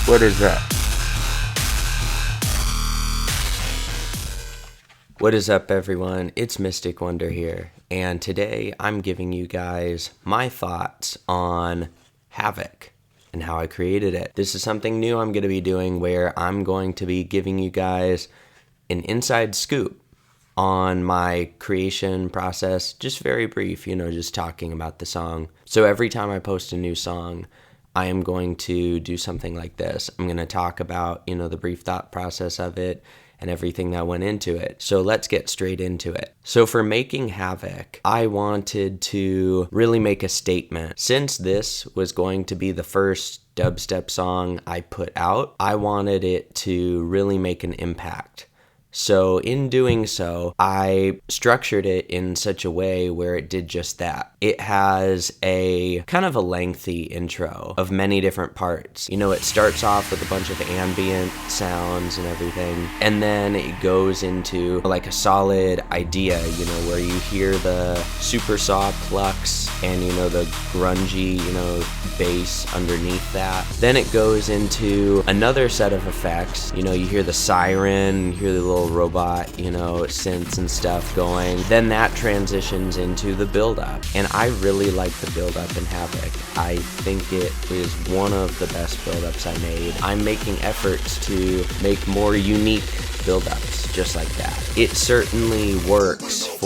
What is up? What is up, everyone? It's Mystic Wonder here, and today I'm giving you guys my thoughts on Havoc and how I created it. This is something new I'm going to be doing where I'm going to be giving you guys an inside scoop on my creation process, just very brief, just talking about the song. So every time I post a new song, I am going to do something like this. I'm going to talk about, the brief thought process of it and everything that went into it. So let's get straight into it. So for making Havoc, I wanted to really make a statement. Since this was going to be the first dubstep song I put out, I wanted it to really make an impact. So in doing so, I structured it in such a way where it did just that. It has a kind of a lengthy intro of many different parts. It starts off with a bunch of ambient sounds and everything, and then it goes into like a solid idea, where you hear the super saw plucks and, the grungy, bass underneath that. Then it goes into another set of effects. You hear the siren, you hear the little robot, synths and stuff going. Then that transitions into the build-up, and I really like the build-up in Havoc. I think it is one of the best build-ups I made. I'm making efforts to make more unique build-ups just like that. It certainly works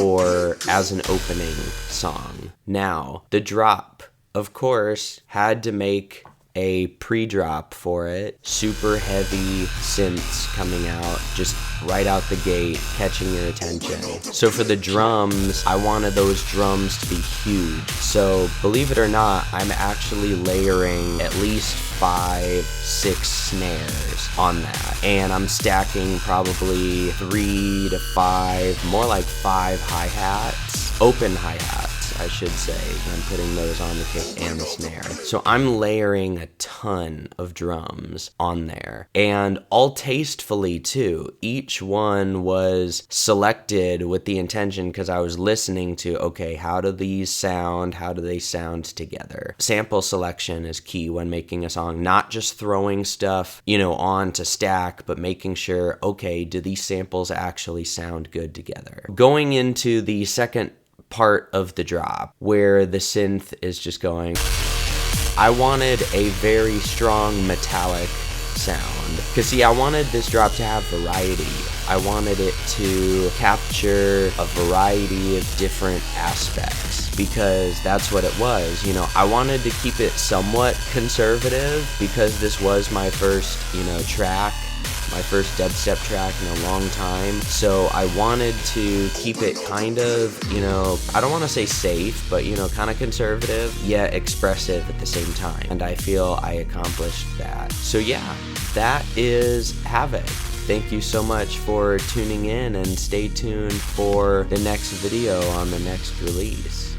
as an opening song. Now, the drop, of course, had to make a pre-drop for it. Super heavy synths coming out, just right out the gate, catching your attention. So for the drums, I wanted those drums to be huge. So believe it or not, I'm actually layering at least 5-6 snares on that. And I'm stacking probably 3 to 5, more like 5 hi-hats, open hi-hats, I should say. I'm putting those on the kick and the snare. So I'm layering a ton of drums on there, and all tastefully too. Each one was selected with the intention, because I was listening to, okay, how do these sound? How do they sound together? Sample selection is key when making a song, not just throwing stuff, on to stack, but making sure, okay, do these samples actually sound good together? Going into the second part of the drop, where the synth is just going, I wanted a very strong metallic sound, because I wanted this drop to have variety. I wanted it to capture a variety of different aspects, because that's what it was. I wanted to keep it somewhat conservative, because this was my first, track, my first dubstep track in a long time. So I wanted to keep it kind of, I don't want to say safe, but, kind of conservative, yet expressive at the same time. And I feel I accomplished that. So yeah, that is Havoc. Thank you so much for tuning in, and stay tuned for the next video on the next release.